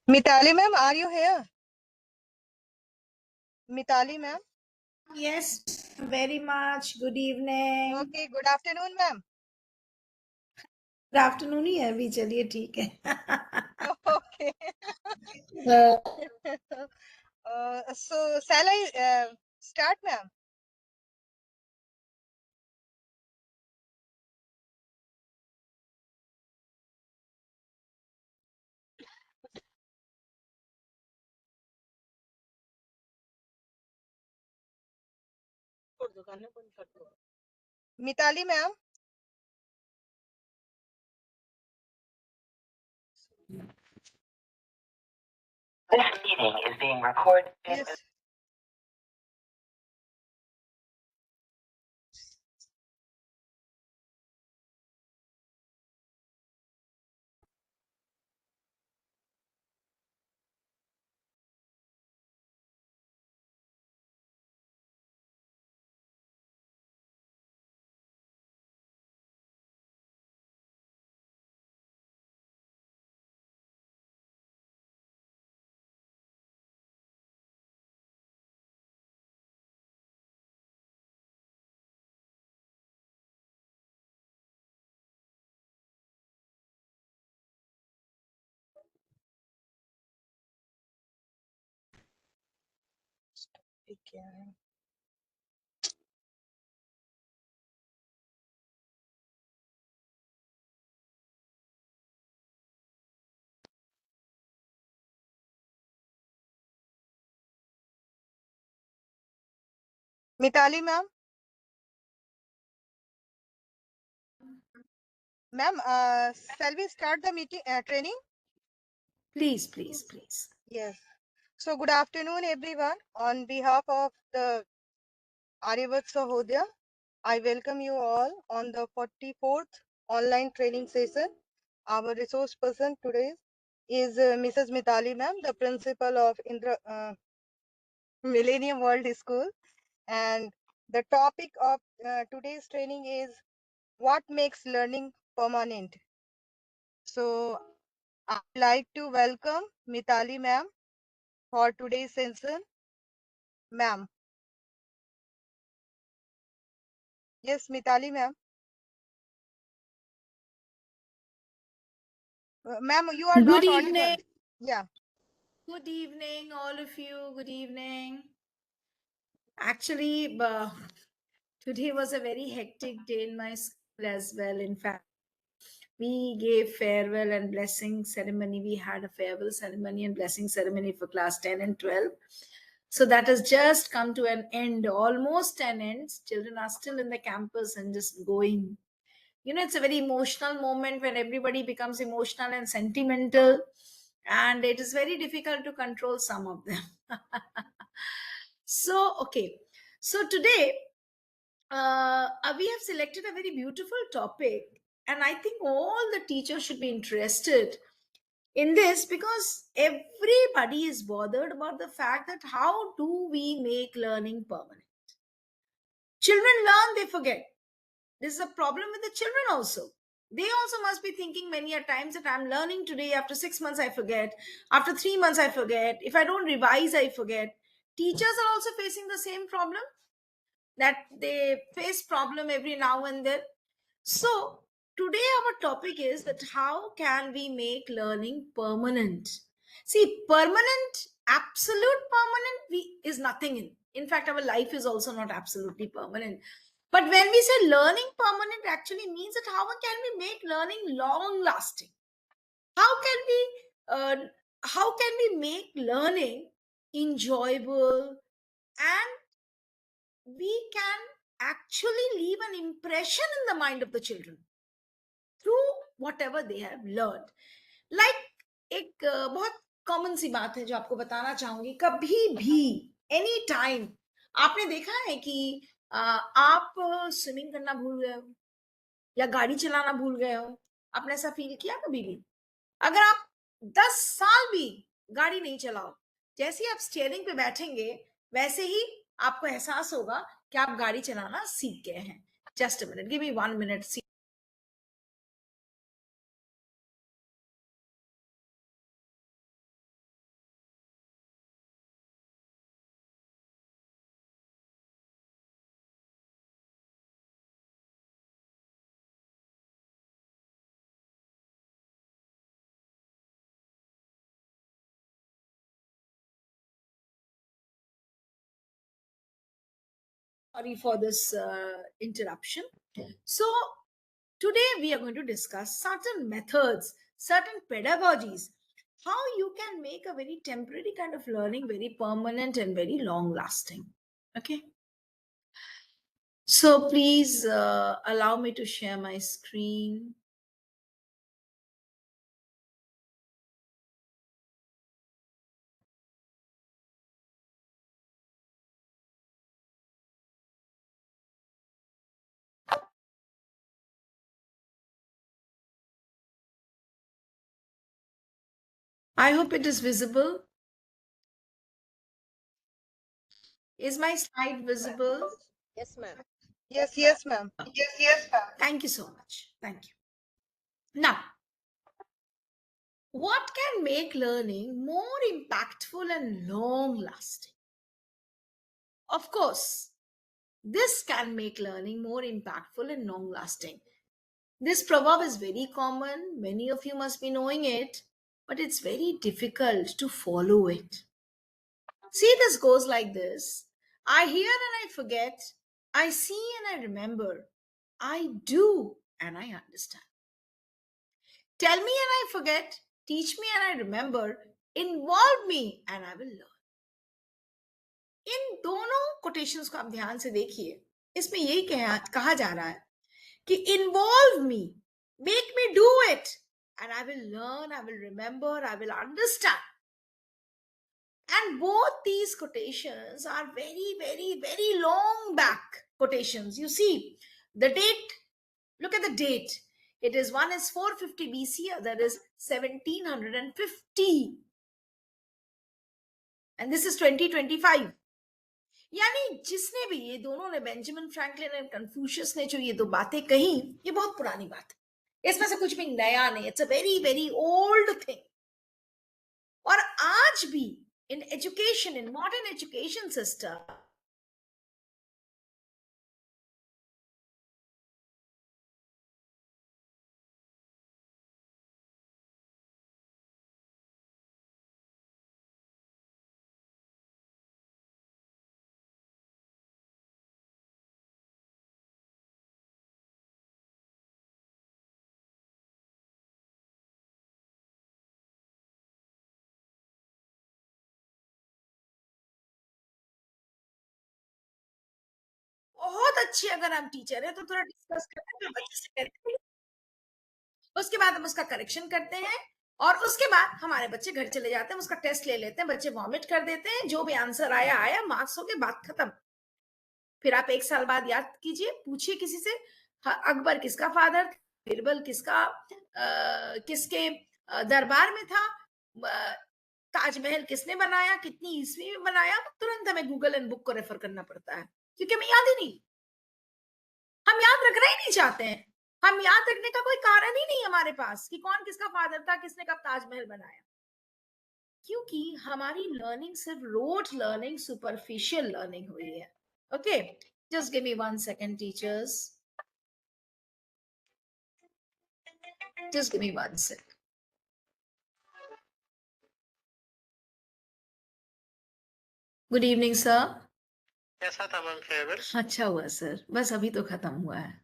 Mitali ma'am, are you here? Mitali ma'am. Yes, very much. Good evening. Okay, good afternoon ma'am. Good afternoon ही है अभी, चलिए ठीक है. Okay. So shall I start ma'am? Mitali ma'am. This meeting is being recorded. Yes. Mitali ma'am. Ma'am, shall we start the meeting training? Please, please, please. Yes. So good afternoon everyone. On behalf of the Aryavat Sahodaya, I welcome you all on the 44th online training session. Our resource person today is Mrs. Mitali ma'am, the principal of Millennium World School. And the topic of today's training is what makes learning permanent. So I'd like to welcome Mitali ma'am for today's session. Ma'am. Yes, Mitali ma'am. Ma'am, you are Good not evening. audible. Yeah. Good evening, all of you. Good evening. Actually, today was a very hectic day in my school as well. In fact, we gave farewell and blessing ceremony. We had a farewell ceremony and blessing ceremony for class 10 and 12. So that has just come to an end, almost an end. Children are still in the campus and just going. You know, it's a very emotional moment when everybody becomes emotional and sentimental, and it is very difficult to control some of them. So, okay. So today, we have selected a very beautiful topic, and I think all the teachers should be interested in this because everybody is bothered about the fact that how do we make learning permanent? Children learn, they forget. This is a problem with the children also. They also must be thinking many a times that I'm learning today, after 6 months I forget, after 3 months I forget, if I don't revise I forget. Teachers are also facing the same problem, that they face problem every now and then. So today our topic is that how can we make learning permanent? See, permanent, absolute permanent is nothing. In fact, our life is also not absolutely permanent. But when we say learning permanent, actually means that how can we make learning long lasting? Uh, how can we make learning enjoyable, and we can actually leave an impression in the mind of the children through whatever they have learned. Like एक बहुत common सी बात है जो आपको बताना चाहूंगी. कभी भी एनी टाइम आपने देखा है कि आप स्विमिंग करना भूल गए हो या गाड़ी चलाना भूल गए हो. आपने ऐसा फील किया कभी भी? अगर आप 10 साल भी गाड़ी नहीं चलाओ, जैसे ही आप स्टीयरिंग पे बैठेंगे वैसे ही आपको एहसास होगा कि आप गाड़ी चलाना सीख गए हैं. Just a minute, give me 1 minute. Sorry for this interruption. So, today we are going to discuss certain methods, certain pedagogies, how you can make a very temporary kind of learning very permanent and very long lasting. Okay. So, please allow me to share my screen. I hope it is visible. Is my slide visible? Yes, ma'am. Yes, ma'am. Thank you so much. Thank you. Now, what can make learning more impactful and long lasting? Of course, this can make learning more impactful and long lasting. This proverb is very common. Many of you must be knowing it, but it's very difficult to follow it. See, this goes like this: I hear and I forget, I see and I remember, I do and I understand. Tell me and I forget, teach me and I remember, involve me and I will learn. इन दोनों quotations को आप ध्यान से देखिए. इसमें यही कहा जा रहा है कि involve me, make me do it, and I will learn, I will remember, I will understand. And both these quotations are very, very, very long back quotations. You see, the date, look at the date. It is one is 450 BC, other is 1750. And this is 2025. यानी जिसने भी ये दोनों ने, Benjamin Franklin और Confucius ने जो ये दो बातें कही, ये बहुत पुरानी बात है. इसमें से कुछ भी नया नहीं. It's a very very old thing. और आज भी in education, in modern education system, बहुत अच्छी अगर हम टीचर है तो थोड़ा डिस्कस करते हैं बच्चे से करते हैं, उसके बाद हम उसका करेक्शन करते हैं और उसके बाद हमारे बच्चे घर चले जाते हैं, उसका टेस्ट ले लेते हैं, बच्चे वॉमिट कर देते हैं, जो भी आंसर आया आया, मार्क्स हो गए, बात खत्म. फिर आप 1 साल बाद याद कीजिए, पूछिए किसी से, अकबर किसका फादर, बिरबल किसका किसके दरबार में था, ताजमहल किसने बनाया, कितनी ईस्वी में बनाया, तुरंत हमें गूगल एंड बुक को रेफर करना पड़ता है क्योंकि हमें याद ही नहीं. हम याद रखना ही नहीं चाहते हैं. हम याद रखने का कोई कारण ही नहीं हमारे पास कि कौन किसका फादर था, किसने कब ताजमहल बनाया, क्योंकि हमारी लर्निंग सिर्फ रोट लर्निंग, सुपरफिशियल लर्निंग हुई है. Okay, just give me 1 second teachers, just give me 1 sec. Good evening sir. कैसा था मैम फेयरवेल? अच्छा हुआ सर, बस अभी तो खत्म हुआ है.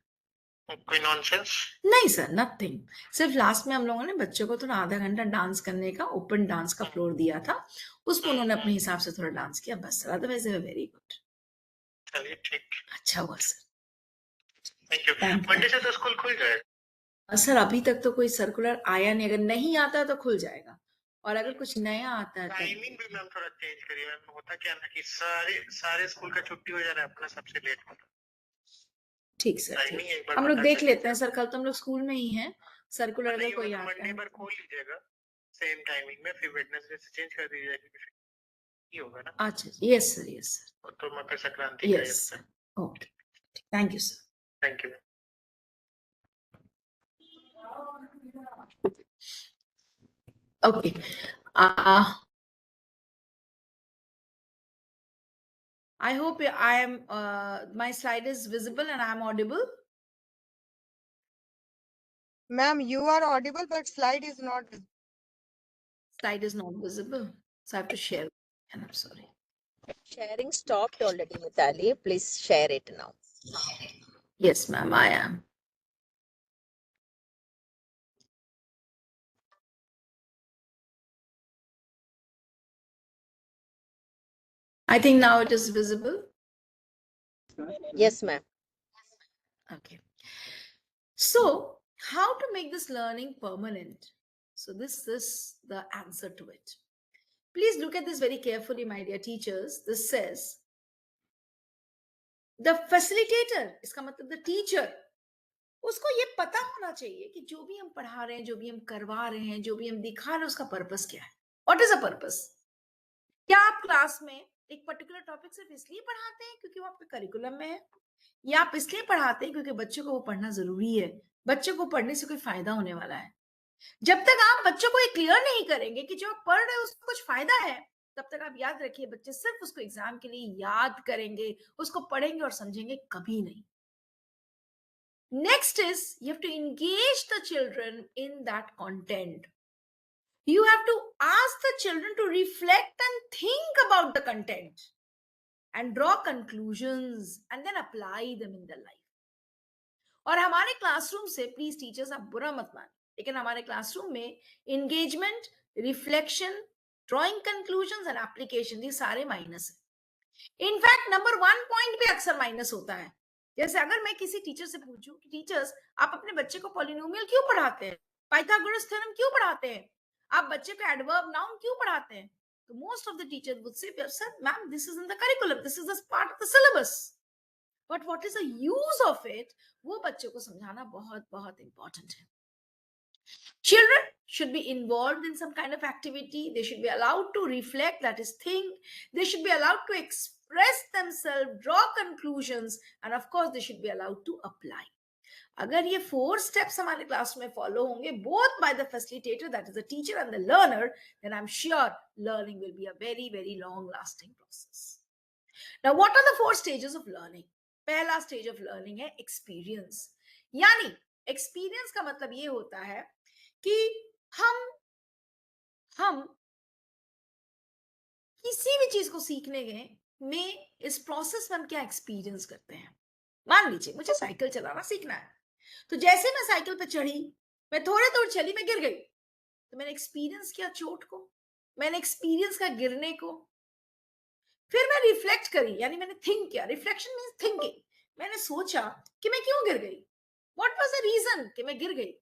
कोई नॉनसेंस? नहीं सर, नथिंग. सिर्फ लास्ट में हम लोगों ने बच्चों को थोड़ा आधा घंटा डांस करने का, ओपन डांस का फ्लोर दिया था, उसको उन्होंने अपने हिसाब से थोड़ा डांस किया, बस सर. Otherwise very good. चलिए ठीक. अच्छा हुआ sir. Thank you. Thank you. Monday से तो स्कूल खुल जाएगा? सर अभी तक तो कोई सर्कुलर आया नहीं, अगर नहीं आता तो खुल जाएगा, और अगर कुछ नया आता है तो टाइमिंग भी मैम थोड़ा चेंज करिए मैम. होता क्या ना कि सारे स्कूल का छुट्टी हो जा रहा है, अपना सबसे लेट होता है. ठीक सर. टाइमिंग एक बार हम लोग बता देख दीजिए. लेते हैं सर, कल तो हम लोग स्कूल में ही हैं. सर्कुलर अगर नहीं कोई होगा तो आता मंडे है, पर खोल लीजिएगा सेम टाइमिंग में, फिर वेडनेसडे से चेंज कर दीजिएगा क्योंकि फिर ये होगा ना. अच्छा. यस सर, यस सर, तो मकर संक्रांति का yes sir. Okay, thank you sir. Thank you. Okay. I hope I am, my slide is visible and I am audible. Ma'am, you are audible, but slide is not visible. Slide is not visible, so I have to share. And I'm sorry. Sharing stopped already, Mitali. Please share it now. Yes, ma'am, I am. I think now it is visible. Yes, ma'am. Okay. So, how to make this learning permanent? So, this is the answer to it. Please look at this very carefully, my dear teachers. This says the facilitator, इसका मतलब the teacher, उसको ये पता होना चाहिए कि जो भी हम पढ़ा रहे हैं, जो भी हम करवा रहे हैं, जो भी हम दिखा रहे हैं, उसका पर्पस क्या है. What is the purpose? क्या आप क्लास में एक पर्टिकुलर टॉपिक सिर्फ इसलिए पढ़ाते हैं क्योंकि वो आपके करिकुलम में है, या आप इसलिए पढ़ाते हैं क्योंकि बच्चों को वो पढ़ना जरूरी है, बच्चों को पढ़ने से कोई फायदा होने वाला है? जब तक आप बच्चों को ये क्लियर नहीं करेंगे कि जो आप पढ़ रहे हैं उसको कुछ फायदा है, तब तक आप याद रखिए बच्चे सिर्फ उसको एग्जाम के लिए याद करेंगे, उसको पढ़ेंगे और समझेंगे कभी नहीं. Next is you have to engage the children in that content. You have to ask the children to reflect and think about the content and draw conclusions and then apply them in their life. और हमारे classroom से please teachers आप बुरा मत माने, लेकिन हमारे classroom में engagement, reflection, drawing conclusions and application, ये सारे माइनस है. इनफैक्ट नंबर 1 पॉइंट भी अक्सर माइनस होता है. जैसे अगर मैं किसी टीचर से पूछूं कि टीचर्स आप अपने बच्चे को पॉलिनोमियल क्यों पढ़ाते हैं, पाइथागोरस थ्योरम क्यों पढ़ाते हैं, आप बच्चे को एडवर्ब नाउन क्यों पढ़ाते हैं, तो most of the teacher would say sir ma'am this is in the curriculum, this is the part of the syllabus, but what is the use of it, वो बच्चों को समझाना बहुत बहुत इंपॉर्टेंट है. Children should be involved in some kind of activity. They should be allowed to reflect, that is think. They should be allowed to express themselves, draw conclusions, and of course they should be allowed to apply. अगर ये 4 steps हमारे class में follow होंगे, both by the facilitator, that is the teacher, and the learner, then I'm sure learning will be a very very long lasting process. Now what are the 4 stages of learning? पहला stage of learning है experience. यानी experience का मतलब ये होता है कि हम किसी भी चीज को सीखने में इस प्रोसेस में हम क्या एक्सपीरियंस करते हैं. मान लीजिए मुझे साइकिल चलाना सीखना है, तो जैसे मैं साइकिल पे चढ़ी, मैं थोड़े दूर चली, मैं गिर गई, तो मैंने एक्सपीरियंस किया चोट को, मैंने एक्सपीरियंस किया गिरने को. फिर मैं रिफ्लेक्ट करी, यानी मैंने थिंक किया. Reflection means thinking. मैंने सोचा कि मैं क्यों गिर गई, व्हाट वाज द रीजन कि मैं गिर गई,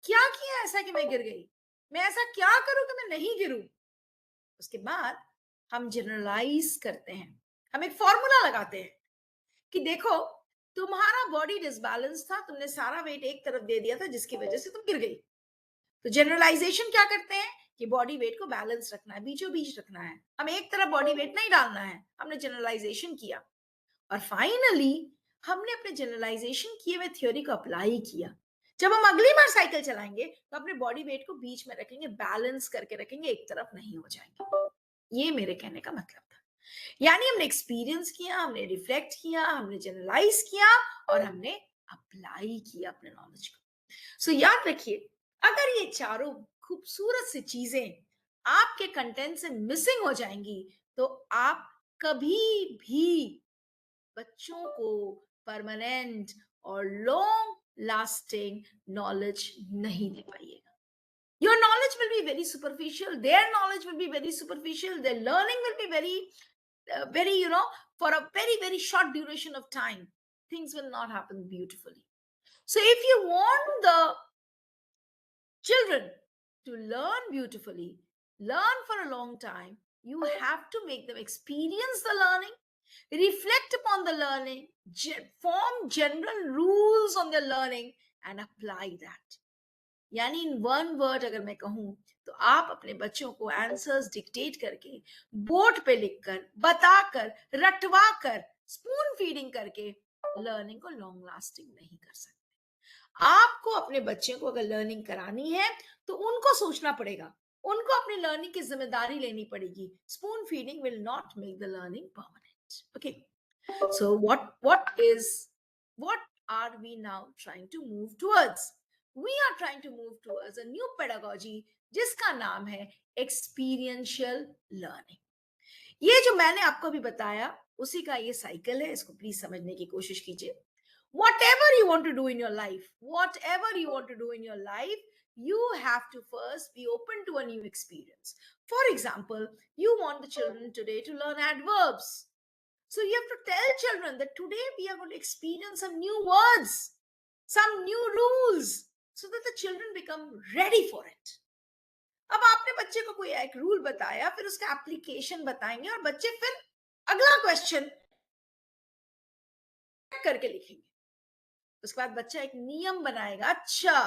क्या किया ऐसा कि मैं गिर गई, मैं ऐसा क्या करूं कि मैं नहीं गिरूं. उसके बाद हम जनरलाइज करते हैं, हम एक फॉर्मूला लगाते हैं कि देखो तुम्हारा बॉडी डिसबैलेंस था, तुमने सारा वेट एक तरफ दे दिया था जिसकी वजह से तुम गिर गई. तो जनरलाइजेशन क्या करते हैं कि बॉडी वेट को बैलेंस रखना है, बीचों बीच रखना है, हम एक तरफ बॉडी वेट नहीं डालना है. हमने जनरलाइजेशन किया और फाइनली हमने अपने जनरलाइजेशन किए हुए थ्योरी को अप्लाई किया. जब हम अगली बार साइकिल चलाएंगे तो अपने बॉडी वेट को बीच में रखेंगे, बैलेंस करके रखेंगे, एक तरफ नहीं हो जाएंगे. ये मेरे कहने का मतलब था. यानी हमने एक्सपीरियंस किया, हमने रिफ्लेक्ट किया, हमने जनरलाइज किया और हमने अप्लाई किया अपने नॉलेज को. सो याद रखिए, अगर ये चारों खूबसूरत सी चीजें आपके कंटेंट से मिसिंग हो जाएंगी तो आप कभी भी बच्चों को परमानेंट और लॉन्ग लास्टिंग नॉलेज नहीं दे पाइएगा. Your knowledge will be very superficial, their knowledge will be very superficial, their learning will be very for a very very short duration of time. Things will not happen beautifully. So if you want the children to learn beautifully, learn for a long time, you have to make them experience the learning, reflect upon the learning, form general rules on their learning and apply that. यानी इन 1 word अगर मैं कहूं तो आप अपने बच्चों को answers dictate करके, बोर्ड पे लिखकर, बताकर, रटवाकर, स्पून फीडिंग करके लर्निंग को लॉन्ग लास्टिंग नहीं कर सकते. आपको अपने बच्चों को अगर लर्निंग करानी है तो उनको सोचना पड़ेगा, उनको अपनी लर्निंग की जिम्मेदारी लेनी पड़ेगी. Spoon feeding will not make the learning permanent. Okay, so what are we now trying to move towards? We are trying to move towards a new pedagogy जिसका नाम है experiential learning. ये जो मैंने आपको भी बताया उसी का ये साइकिल है, इसको प्लीज समझने की कोशिश कीजिए. Whatever you want to do in your life, whatever you want to do in your life, you have to first be open to a new experience. For example, you want the children today to learn adverbs. So you have to tell children that today we are going to experience some new words, some new rules, so that the children become ready for it. अब आपने बच्चे को कोई एक rule बताया, फिर उसका application बताएंगे और बच्चे फिर अगला क्वेश्चन करके लिखेंगे. उसके बाद बच्चा एक नियम बनाएगा. अच्छा,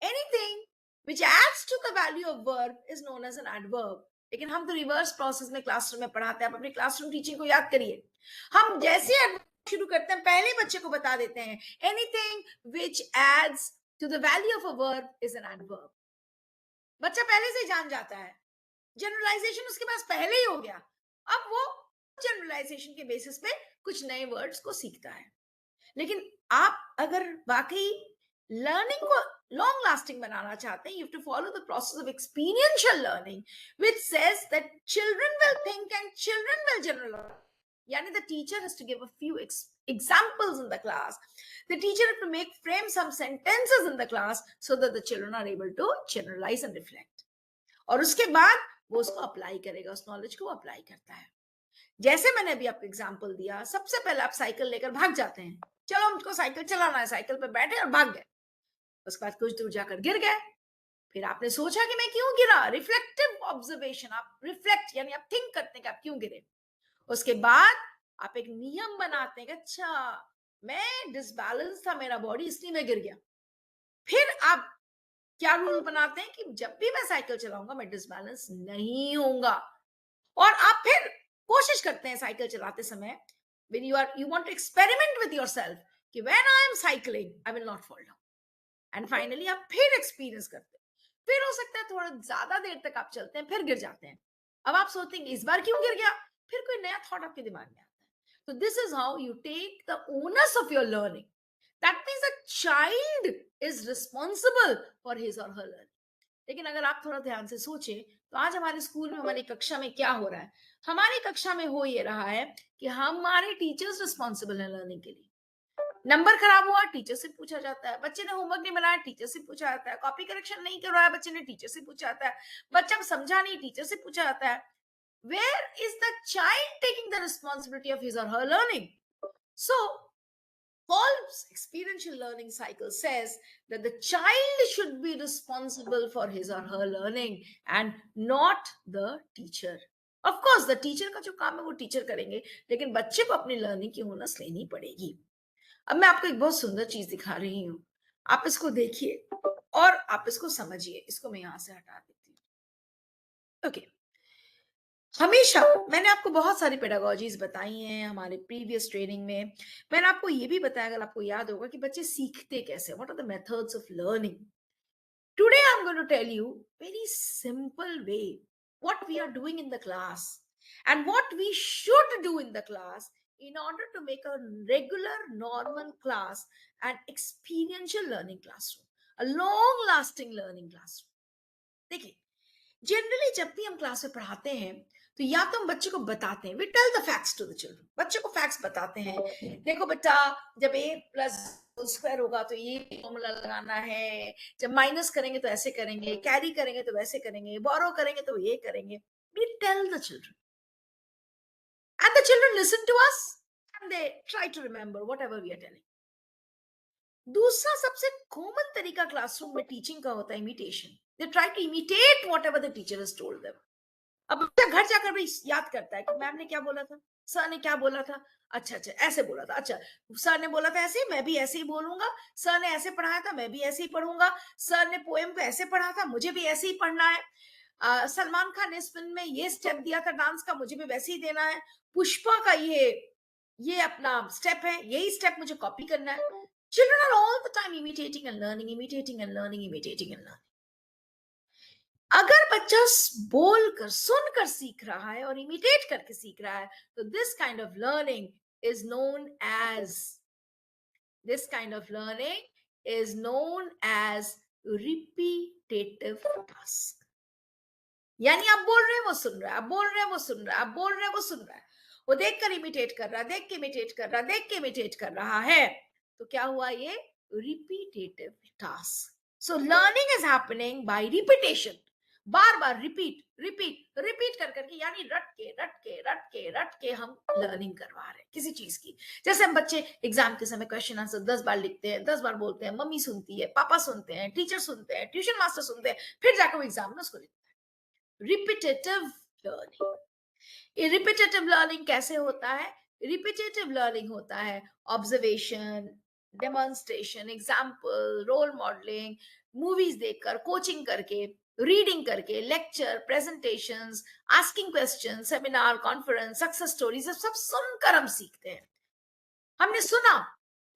anything which adds to the value of verb is known as an adverb. लेकिन हम तो रिवर्स प्रोसेस में क्लासरूम में पढ़ाते हैं. आप अपनी क्लासरूम टीचिंग को याद करिए. हम जैसे adverb शुरू करते हैं पहले ही बच्चे को बता देते हैं anything which adds to the value of a verb is an adverb. बच्चा पहले से ही जान जाता है. जनरलाइजेशन उसके पास पहले ही हो गया. अब वो जनरलाइजेशन के बेसिस पे कुछ नए वर्ड्स को सीखता है. लेकिन आप अगर वाकई लर्निंग को लॉन्ग लास्टिंग बनाना चाहते हैं, you have to follow the process of experiential learning, which says that children will think and children will generalize. Yani the teacher has to give a few examples in the class. The teacher has to frame some sentences in the class so that the children are able to generalize and reflect. और उसके बाद वो उसको apply करेगा, उस knowledge को apply करता है. जैसे मैंने अभी आपको एग्जांपल दिया, सबसे पहले आप साइकिल लेकर भाग जाते हैं. चलो हमको साइकिल चलाना है, साइकिल पे बैठे और भाग गए. उसके बाद कुछ दूर जाकर गिर गए. फिर आपने सोचा कि मैं क्यों गिरा. रिफ्लेक्टिव ऑब्जर्वेशन, आप रिफ्लेक्ट यानी आप थिंक करते हैं कि आप क्यों गिरे. उसके बाद आप एक नियम बनाते हैं कि अच्छा मैं डिसबैलेंस था मेरा बॉडी इसलिए मैं गिर गया. फिर आप क्या रूल बनाते हैं कि जब भी मैं साइकिल चलाऊंगा मैं डिसबैलेंस नहीं होऊंगा. और आप फिर कोशिश करते हैं साइकिल चलाते समय, when you want to experiment with yourself कि when I am cycling I will not fall down. And finally आप फिर एक्सपीरियंस करते हैं. फिर हो सकता है थोड़ा ज्यादा देर तक आप चलते हैं, फिर गिर जाते हैं. अब आप सोचते हैं इस बार क्यों गिर गया. फिर कोई नया थॉट आपके दिमाग में आता है. So this is how you take the onus of your learning. That means a child is responsible for his or her learning. लेकिन अगर आप थोड़ा ध्यान से सोचें तो आज हमारे स्कूल में हमारी कक्षा में क्या हो रहा है. हमारी कक्षा में हो ये रहा है कि हमारे टीचर्स रिस्पॉन्सिबल है लर्निंग के लिए. नंबर खराब हुआ टीचर से पूछा जाता है. बच्चे ने होमवर्क नहीं बनाया टीचर से पूछा जाता है. कॉपी करेक्शन नहीं कर रहा है बच्चे ने टीचर से पूछा जाता है. बच्चा समझा नहीं टीचर से पूछा जाता है. Where is the child taking the responsibility of his or her learning? So Kolb's experiential learning cycle says that the child should be responsible for his or her learning and not the teacher. Of course, the teacher का जो काम है वो teacher करेंगे, लेकिन बच्चे को अपनी लर्निंग की ओनस लेनी पड़ेगी. अब मैं आपको एक बहुत सुंदर चीज दिखा रही हूँ. आप इसको देखिए और आप इसको समझिए. इसको मैं यहां से हटा देती हूँ. ओके. हमेशा मैंने आपको बहुत सारी पेडागोजीज बताई हैं हमारे प्रीवियस ट्रेनिंग में. मैंने आपको ये भी बताया, अगर आपको याद होगा, कि बच्चे सीखते कैसे. What are the methods of learning. Today I am going to tell you very simple way what we are doing in the class and what we should do in the class in order to make a regular normal class an experiential learning classroom, a long lasting learning classroom. देखिए, generally जब भी हम class में पढ़ाते हैं तो या तो हम बच्चे को बताते हैं, we tell the facts to the children. बच्चे को फैक्ट्स बताते हैं. देखो बेटा, जब a प्लस स्क्वायर होगा तो ये फॉर्मूला लगाना है, जब माइनस करेंगे तो ऐसे करेंगे, कैरी करेंगे तो वैसे करेंगे, बोरो करेंगे तो ये करेंगे. We tell the children and the children listen to us and they try to remember whatever we are telling. दूसरा सबसे कॉमन तरीका क्लासरूम में टीचिंग का होता है imitation. They try to imitate whatever the teacher has told them. अब बच्चा घर जाकर भी याद करता है कि मैम ने क्या बोला था, सर ने क्या बोला था, अच्छा अच्छा ऐसे बोला था, अच्छा सर ने बोला था ऐसे, मैं भी ऐसे ही बोलूंगा, सर ने ऐसे पढ़ाया था मैं भी ऐसे ही पढ़ूंगा, सर ने पोएम को ऐसे पढ़ा था मुझे भी ऐसे ही पढ़ना है, सलमान खान ने इस फिल्म में ये स्टेप दिया था डांस का, मुझे भी वैसे ही देना है, पुष्पा का ये अपना स्टेप है, यही स्टेप मुझे कॉपी करना है. Children are all the time imitating and learning, imitating and learning, imitating and learning. अगर बच्चा बोलकर सुनकर सीख रहा है और इमिटेट करके सीख रहा है तो this kind of learning is known as repetitive task. यानी आप बोल रहे हैं वो सुन रहा है, आप बोल रहे हैं वो सुन रहा है, आप बोल रहे हैं वो सुन रहा है, वो देख कर इमिटेट कर रहा है, देख के इमिटेट कर रहा है, देख के इमिटेट कर रहा है। तो क्या हुआ, ये repetitive task. So learning is happening by repetition, बार बार रिपीट रिपीट रिपीट कर करके, यानी रट के रट के रट के रट के हम लर्निंग करवा रहे हैं किसी चीज की। जैसे हम बच्चे एग्जाम के समय क्वेश्चन आंसर 10 बार लिखते हैं, 10 बार बोलते हैं, मम्मी सुनती है, पापा सुनते हैं, टीचर सुनते हैं, ट्यूशन मास्टर सुनते हैं, फिर जाकर वो एग्जाम में उसको लिखते हैं। Repetitive learning. रिपीटेटिव लर्निंग कैसे होता है? रिपीटेटिव लर्निंग होता है observation, demonstration, example, role modelling, movies देखकर, कोचिंग करके, रीडिंग करके, lecture, presentations, asking question, seminar, conference, success stories, सब सुनकर हम सीखते हैं। हमने सुना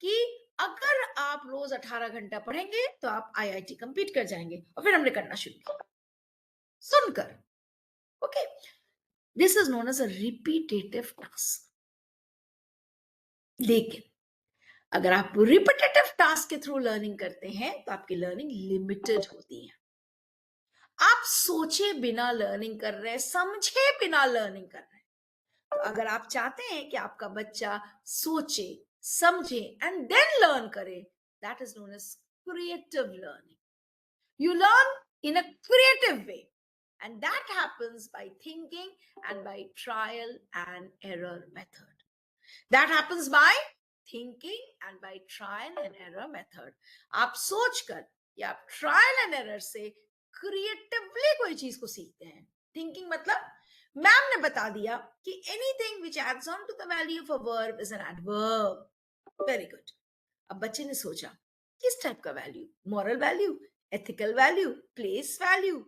कि अगर आप रोज 18 घंटा पढ़ेंगे तो आप आईआईटी कंप्लीट कर जाएंगे, और फिर हमने करना शुरू किया सुनकर। Okay, this is known as a repetitive task. लेकिन अगर आप रिपीटेटिव टास्क के थ्रू लर्निंग करते हैं तो आपकी लर्निंग लिमिटेड होती है। आप सोचे बिना लर्निंग कर रहे हैं, समझे बिना लर्निंग कर रहे हैं। तो अगर आप चाहते हैं कि आपका बच्चा सोचे, समझे एंड देन लर्न करे, that is known as creative learning. You learn in a creative way, and that happens by thinking and by trial and error method. That happens by thinking and by trial and error method. आप सोचकर या आप trial and error से creatively कोई चीज को सीखते हैं। थिंकिंग मतलब मैम ने बता दिया कि anything which adds on to the value of a verb is an adverb. Very good. अब बच्चे ने सोचा किस टाइप का value, moral value, ethical value, place value,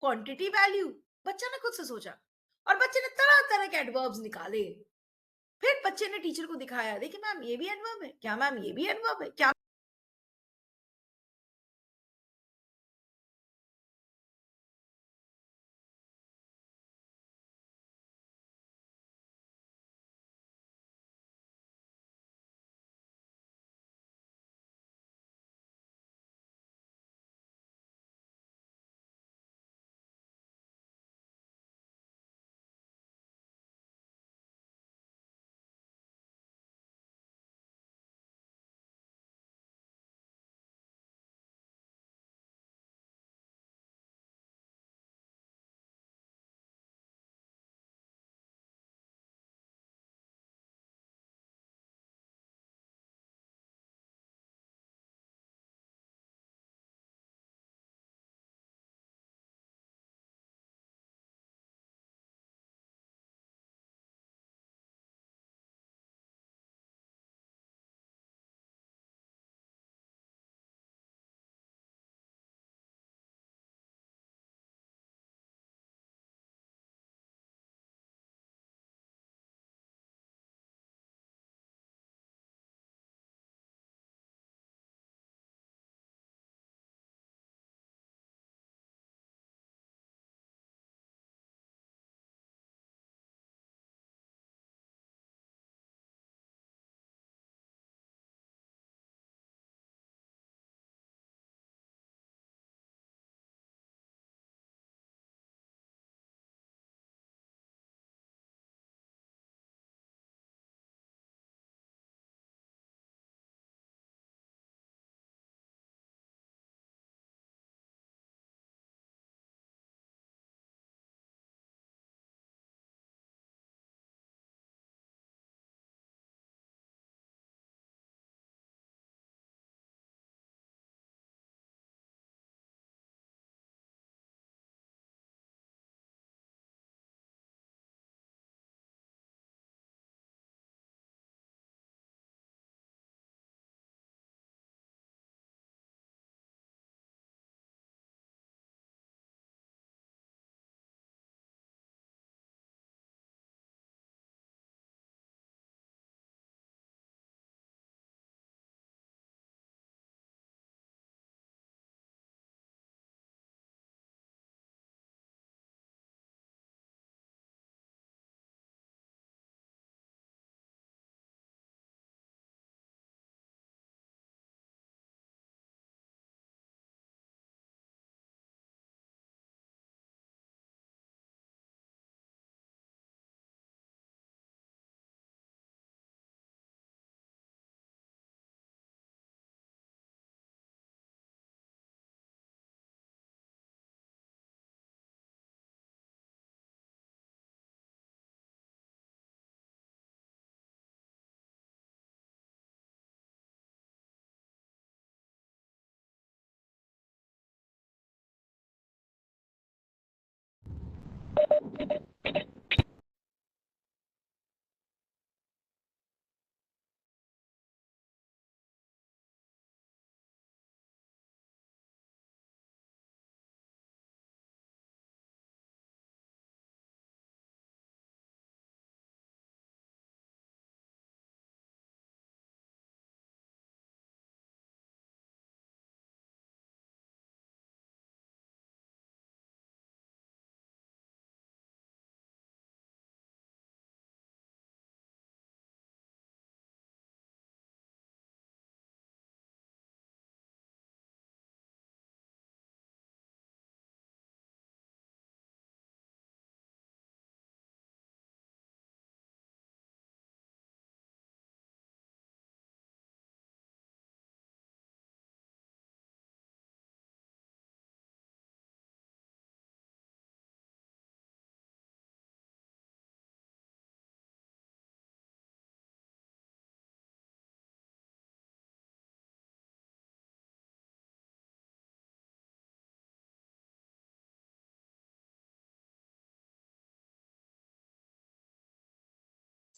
quantity value. बच्चा ने खुद से सोचा और बच्चे ने तरह तरह के एडवर्ब्स निकाले। फिर बच्चे ने टीचर को दिखाया, देखिए मैम ये भी एडवर्ब है, क्या मैम ये भी एडवर्ब है, क्या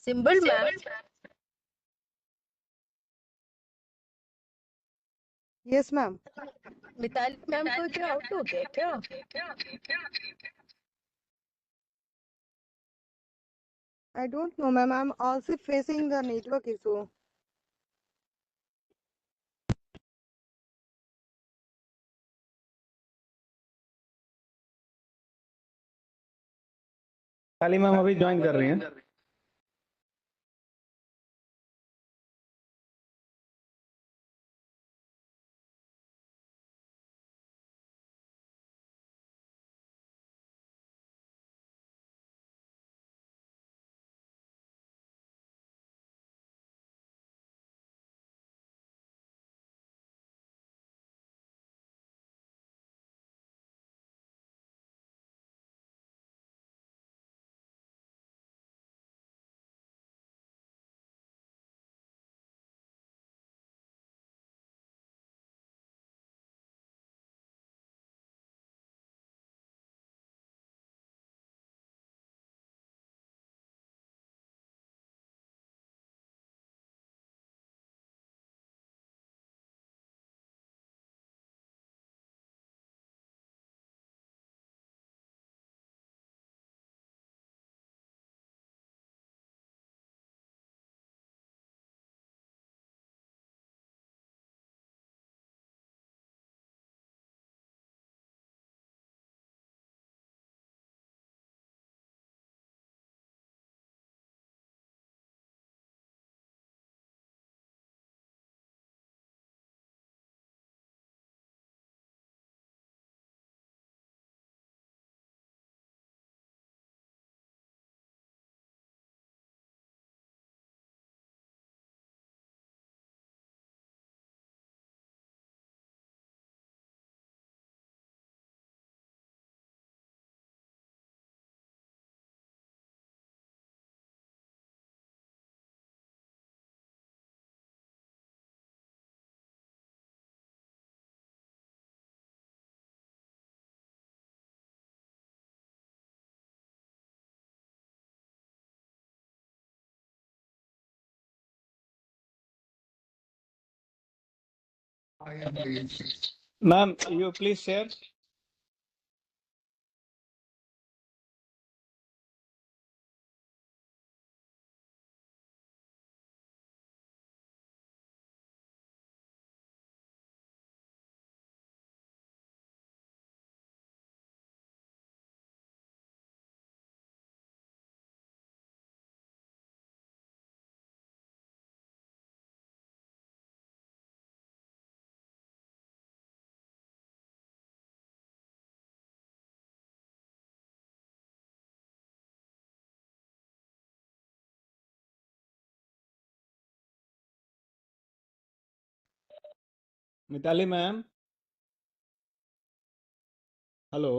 symbol ma'am, Yes, ma'am. Mitali ma'am को क्या आउट हो गया क्या? I don't know, ma'am. I'm also facing the network issue. Kali ma'am अभी ज्वाइन कर रही हैं। Ma'am you please share. Mitali ma'am, hello.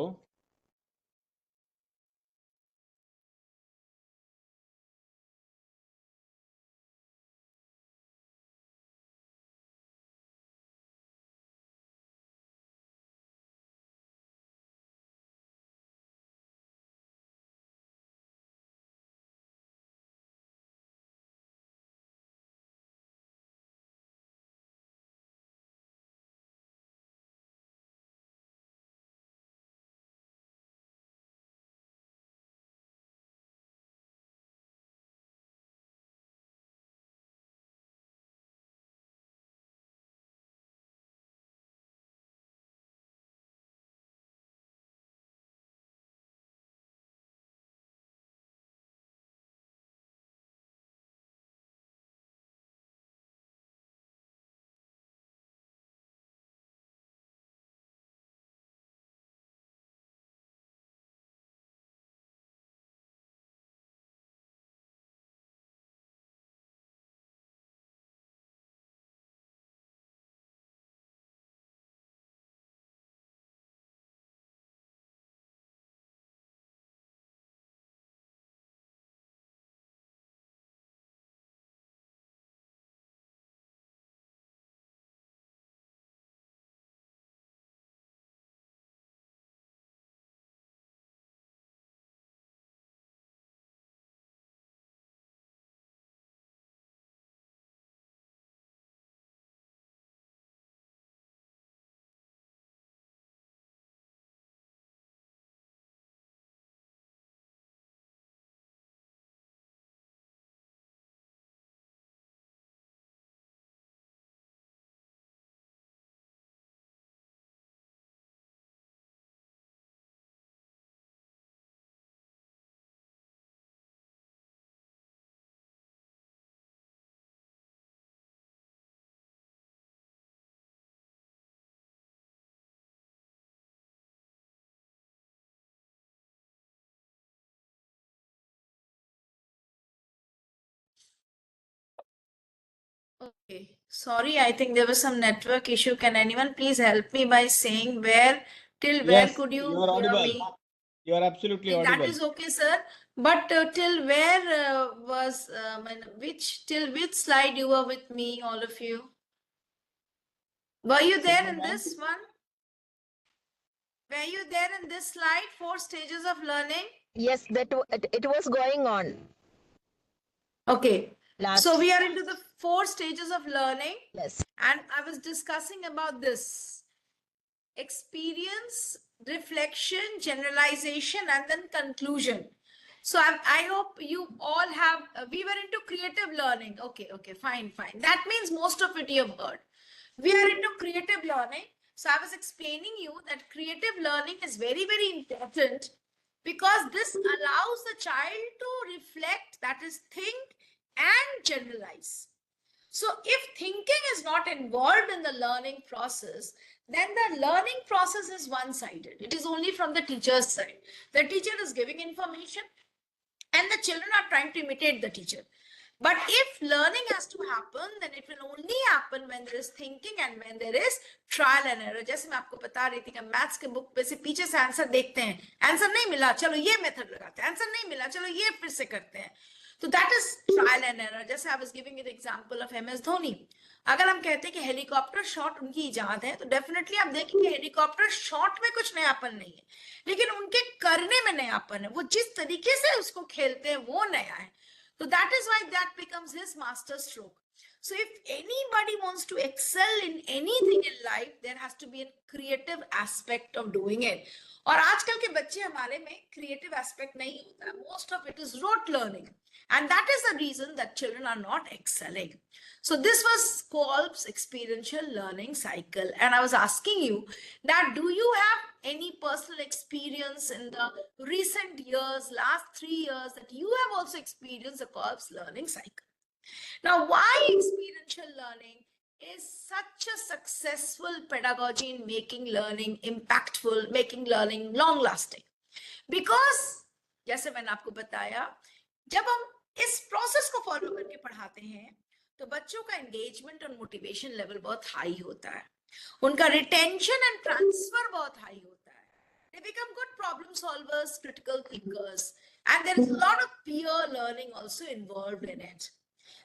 Okay, sorry, I think there was some network issue. Can anyone please help me by saying till where Yes, could you you are hear audible. me? You are absolutely Okay, that audible. is okay, sir. But till where till which slide you were with me, all of you? Were you there Excuse me, in ma'am. this one? Were you there in this slide, 4 stages of learning? Yes, it was going on Okay, so last. we are into the 4 stages of learning, Yes. and I was discussing about this experience, reflection, generalization, and then conclusion. So I hope you all have, we were into creative learning. Okay, fine. That means most of it you have heard. We are into creative learning. So I was explaining you that creative learning is very, very important because this allows the child to reflect, that is, think and generalize. So if thinking is not involved in the learning process, then the learning process is one-sided. It is only from the teacher's side. The teacher is giving information and the children are trying to imitate the teacher. But if learning has to happen, then it will only happen when there is thinking and when there is trial and error. जैसे मैं आपको बता रही थी कि maths के book पे से पीछे से आंसर देखते हैं, आंसर नहीं मिला, चलो ये मेथड लगाते हैं, आंसर नहीं मिला, चलो ये फिर से करते हैं. तो that is trial and error. जैसे I was giving the example of MS Dhoni. अगर हम कहते हैं कि हेलीकॉप्टर शॉट उनकी इजाद है, तो डेफिनेटली आप देखेंगे हेलीकॉप्टर शॉट में कुछ नयापन नहीं है, लेकिन उनके करने में नयापन है. वो जिस तरीके से उसको खेलते हैं वो नया है. So that is why that becomes his master stroke. So if anybody wants to excel in anything in life, there has to be a creative aspect of doing it. और आजकल के बच्चे हमारे में creative aspect नहीं होता. Most of it is rote learning. And that is the reason that children are not excelling. So this was Kolb's experiential learning cycle. And I was asking you that do you have any personal experience in the recent years, last 3 years, that you have also experienced the Kolb's learning cycle? Now, why experiential learning is such a successful pedagogy in making learning impactful, making learning long lasting? Because जैसे मैंने आपको बताया, जब हम इस process को follow करके पढ़ाते हैं तो बच्चों का एंगेजमेंट और मोटिवेशन लेवल बहुत हाई होता है, उनका रिटेंशन एंड ट्रांसफर बहुत हाई होता है. They become good problem solvers, critical thinkers, and there is a lot of peer learning also involved in it.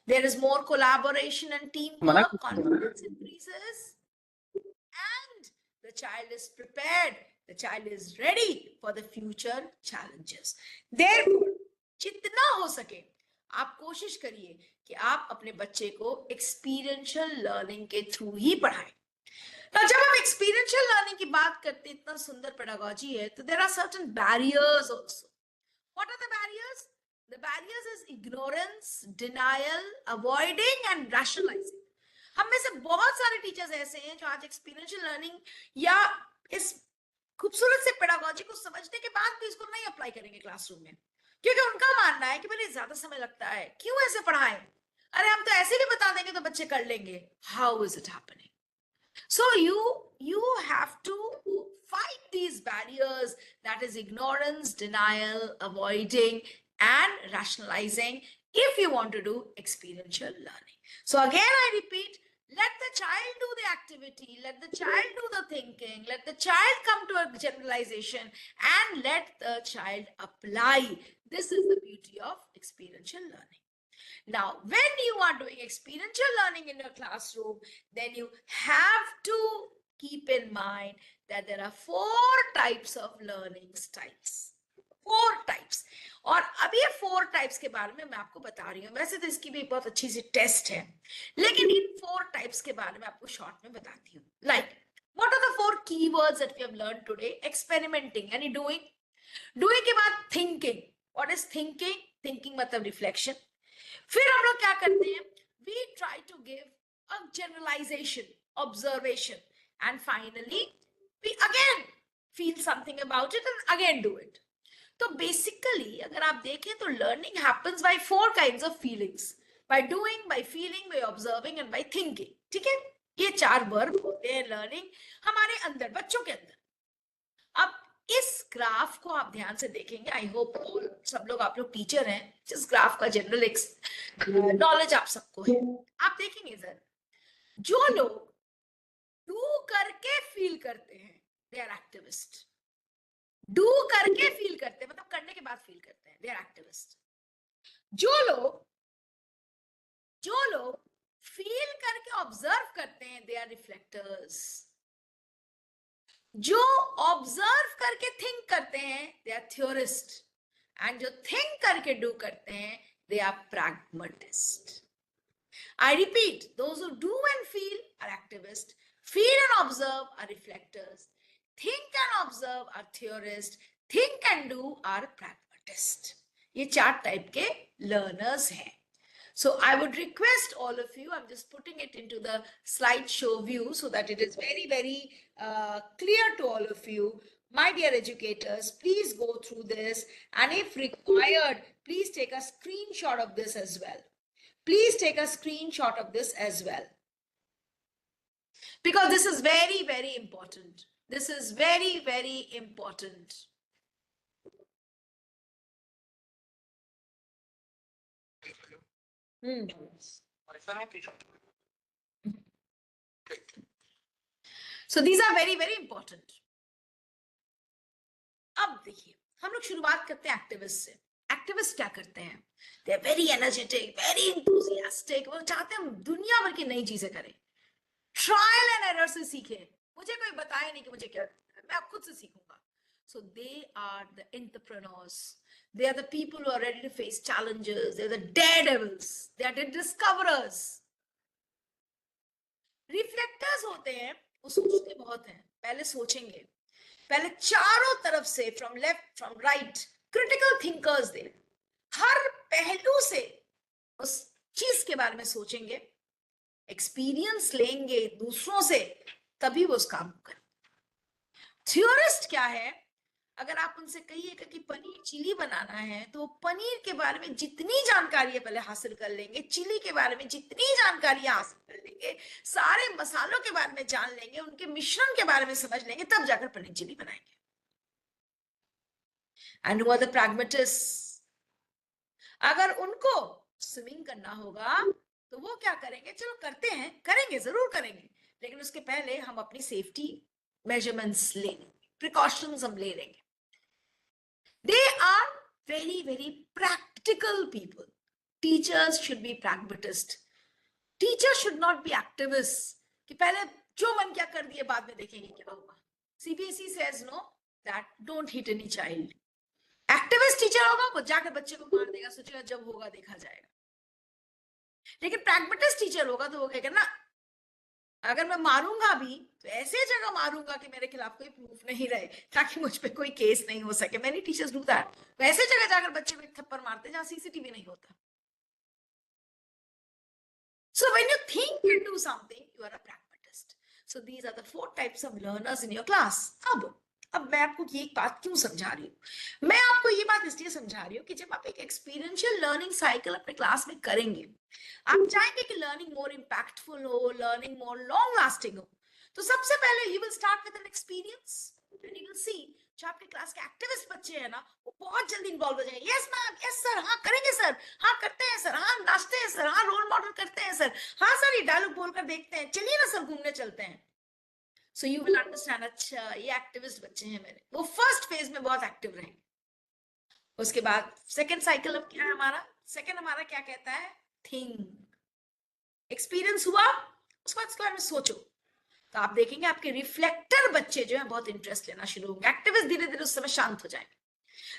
There is more collaboration and teamwork, confidence increases, and the child is prepared, the child is ready for the future challenges. Therefore, जितना हो सके आप कोशिश करिए कि आप अपने बच्चे को एक्सपीरियंशियल लर्निंग के थ्रू ही पढ़ाएं. तो जब हम एक्सपीरियंशियल लर्निंग की बात करते हैं, इतना सुंदर पेडागोजी है, तो there are certain barriers also. What are the barriers? The barriers is ignorance, denial, avoiding and rationalising. हम में से बहुत सारे टीचर्स ऐसे हैं जो आज एक्सपीरियंशियल लर्निंग या इस खूबसूरत से पेडागोजी को समझने के बाद भी इसको नहीं अप्लाई करेंगे क्लासरूम में, क्योंकि उनका मानना है कि मेरे ज्यादा समय लगता है, क्यों ऐसे पढ़ाएं, अरे हम तो ऐसे भी बता देंगे तो बच्चे कर लेंगे. How is it happening? So you have to fight these barriers, that is ignorance, denial, avoiding, and rationalizing, if you want to do experiential learning. So again, I repeat, let the child do the activity, let the child do the thinking, let the child come to a generalization, and let the child apply. This is the beauty of experiential learning. Now, when you are doing experiential learning in your classroom, then you have to keep in mind that there are 4 types of learning styles. 4 types. और अब ये 4 types के बारे में मैं आपको बता रही हूँ. वैसे तो इसकी भी बहुत अच्छी सी टेस्ट है, लेकिन इन 4 types के बारे में आपको शॉर्ट में बताती हूँ. Like, what are the 4 keywords that we have learned today? Experimenting, यानी doing. Doing के बाद thinking. What is thinking? Thinking मतलब reflection. फिर हम लोग क्या करते हैं? We try to give a generalization, observation, and finally we again feel something about it and again do it. तो basically अगर आप देखें तो learning happens by 4 kinds of feelings: by doing, by feeling, by observing, and by thinking. ठीक है? ये 4 verb होते हैं learning हमारे अंदर, बच्चों के अंदर. अब इस ग्राफ को आप ध्यान से देखेंगे. आई होप सब लोग, आप लोग टीचर हैं, जिस ग्राफ का जनरल नॉलेज आप सबको है। आप देखेंगे सर, जो लोग डू करके फील करते हैं दे आर एक्टिविस्ट। डू करके फील करते हैं मतलब करने के बाद फील करते हैं, दे आर एक्टिविस्ट। जो लोग फील करके ऑब्जर्व करते हैं दे आर रिफ्लेक्टर्स। जो ऑब्जर्व करके थिंक करते हैं दे आर थ्योरिस्ट। एंड जो थिंक करके डू करते हैं they are pragmatist. I repeat, those who do and feel are activists, feel and observe are reflectors, think and observe are theorists, think and do are pragmatists. ये 4 type के learners हैं. So I would request all of you, I'm just putting it into the slideshow view so that it is very, very clear to all of you. My dear educators, please go through this, and if required, please take a screenshot of this as well. Please take a screenshot of this as well. Because this is very, very important. This is very, very important. So these are very, very important. अब देखिए, हम लोग शुरुआत करते हैं activist से। Activist क्या करते हैं? They are very energetic, very enthusiastic. वो चाहते हैं हम दुनिया भर की नई चीजें करें, ट्रायल एंड एरर से सीखें। मुझे कोई बताए नहीं कि मुझे क्या करना है, मैं अब खुद से सीखूंगा। So they are the entrepreneurs. They are the people who are ready to face challenges. They are the daredevils. They are the discoverers. Reflectors होते हैं, वो सोचते बहुत हैं, पहले सोचेंगे, पहले चारों तरफ से from left from right critical thinkers they हर पहलू से उस चीज के बारे में सोचेंगे, एक्सपीरियंस लेंगे दूसरों से, तभी वो उस काम को करें। थ्योरिस्ट क्या है? अगर आप उनसे कहिएगा कि पनीर चिली बनाना है तो पनीर के बारे में जितनी जानकारी है पहले हासिल कर लेंगे, चिली के बारे में जितनी जानकारी हासिल कर लेंगे, सारे मसालों के बारे में जान लेंगे, उनके मिश्रण के बारे में समझ लेंगे, तब जाकर पनीर चिली बनाएंगे। And who are the pragmatists? अगर उनको स्विमिंग करना होगा तो वो क्या करेंगे? चलो करते हैं, करेंगे, जरूर करेंगे, लेकिन उसके पहले हम अपनी सेफ्टी मेजरमेंट्स ले लेंगे, प्रिकॉशंस हम ले लेंगे। They are very, very practical people. Teachers should be pragmatist. Teachers should not be activists. कि पहले जो मन क्या कर दिए, बाद में देखेंगे क्या होगा। CBSE says no, that don't hit any child. Activist teacher होगा, वो जाकर बच्चे को मार देगा, सोचेगा जब होगा देखा जाएगा। लेकिन pragmatist teacher होगा तो वो कहेगा ना, अगर मैं मारूंगा भी तो ऐसे जगह मारूंगा कि मेरे खिलाफ कोई प्रूफ नहीं रहे, ताकि मुझ पे कोई केस नहीं हो सके। Many teachers do that. वैसे जगह जाकर बच्चे को एक थप्पड़ मारते हैं जहां सीसीटीवी नहीं होता। So when you think and do something, you are a pragmatist. So these are the 4 types of learners in your class. अब मैं आपको ये एक बात क्यों समझा रही हूँ? मैं आपको ये बात इसलिए समझा रही हूँ कि जब आप एक एक्सपीरियंशियल लर्निंग साइकिल अपने क्लास में करेंगे, आप चाहेंगे कि लर्निंग मोर इंपैक्टफुल हो, लर्निंग मोर लॉन्ग लास्टिंग हो, तो सबसे पहले you will start with an experience and you will see जो आपके क्लास के एक्टिविस्ट बच्चे हैं ना, वो बहुत जल्दी इन्वॉल्व हो जाएंगे। यस मैम, यस सर, हाँ करेंगे सर, हाँ करते हैं सर, हाँ नाचते हैं सर, हाँ रोल मॉडल करते हैं सर, हाँ सर ये डायलॉग बोलकर देखते हैं, चलिए ना सर घूमने चलते हैं। सो यू विल अंडरस्टैंड, अच्छा ये एक्टिविस्ट बच्चे हैं मेरे, वो फर्स्ट फेज में बहुत एक्टिव रहेंगे। उसके बाद सेकेंड साइकिल अब क्या है हमारा? सेकेंड हमारा क्या कहता है? थिंक। एक्सपीरियंस हुआ, उसके बाद इसके बारे में सोचो। तो आप देखेंगे आपके रिफ्लेक्टर बच्चे जो है बहुत इंटरेस्ट लेना शुरू होंगे। एक्टिविस्ट धीरे धीरे उस समय शांत हो जाएंगे,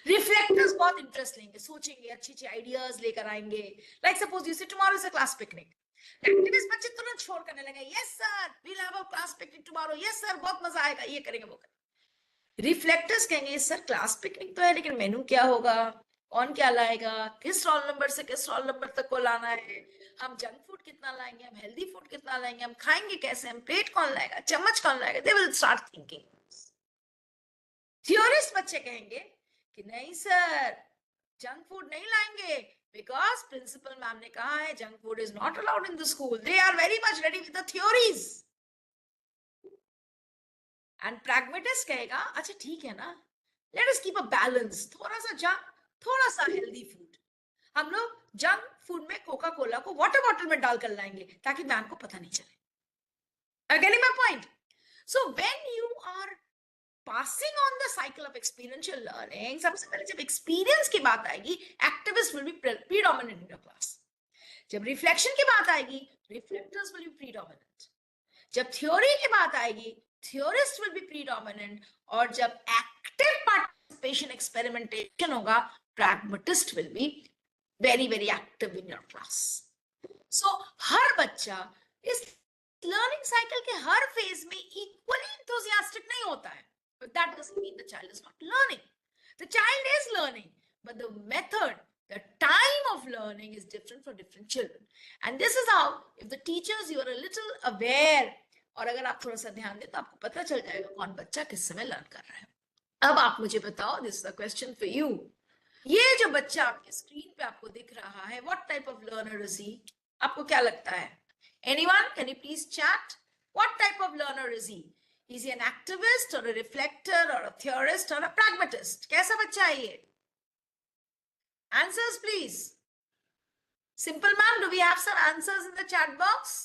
रिफ्लेक्टर्स बहुत इंटरेस्ट लेंगे, सोचेंगे, अच्छी अच्छी आइडियाज लेकर आएंगे। Like suppose you say tomorrow is a class picnic, activist बच्चे तुरंत छोड़ करने लगे, yes sir we will have a class picnic tomorrow, yes sir बहुत मजा आएगा, ये करेंगे वो करेंगे। रिफ्लेक्टर्स कहेंगे सर क्लास पिकनिक तो है, लेकिन मेनू क्या होगा, कौन क्या लाएगा, किस रोल नंबर से किस रोल नंबर तक को लाना है, हम जंक फूड कितना लाएंगे, हम हेल्दी फूड कितना लाएंगे, हम खाएंगे कैसे, हम प्लेट कौन लाएगा, चम्मच कौन लाएगा। They will start thinking. Theorist बच्चे कहेंगे कि नहीं सर जंक फूड नहीं लाएंगे, बिकॉज प्रिंसिपल मैम ने कहा है junk food is not allowed in the school. They are very much ready with the theories. And pragmatist कहेगा अच्छा ठीक है ना, let us keep a balance, थोड़ा सा जंक, थोड़ा सा हेल्दी फूड। हम लोग जंक फूड में कोका कोका कोला को वाटर बॉटल में डालकर लाएंगे ताकि मैम को पता नहीं चले। Getting my point? So when you are passing on the cycle of experiential learning, सबसे पहले जब एक्सपीरियंस की बात आएगी, activist will be predominant in your class. जब रिफ्लेक्शन की बात आएगी, रिफ्लेक्टर्स विल बी प्रीडोमिनेंट। जब थ्योरी की बात आएगी, थ्योरिस्ट विल बी प्रीडोमिनेंट। और जब एक्टिव पार्टिसिपेशन एक्सपेरिमेंटेशन होगा, pragmatist will be very very active in your class. So हर बच्चा इस लर्निंग साइकिल के हर फेज में इक्वली इंथुसियास्टिक नहीं होता है, but that doesn't mean the child is not learning. The child is learning, but the method, the time of learning is different for different children. And this is how, if the teachers, you are a little aware, और अगर आप थोड़ा सा ध्यान दें तो आपको पता चल जाएगा कौन बच्चा किस समय लर्न कर रहा है। अब आप मुझे बताओ, this is a question for you. ये जो बच्चा आपके स्क्रीन पे आपको दिख रहा है, what type of learner is he? आपको क्या लगता है? Anyone, can you please chat? What type of learner is he? Is he an activist or a reflector or a theorist or a pragmatist? कैसा बच्चा है ये? Answers please. Simple ma'am, do we have some answers in the chat box?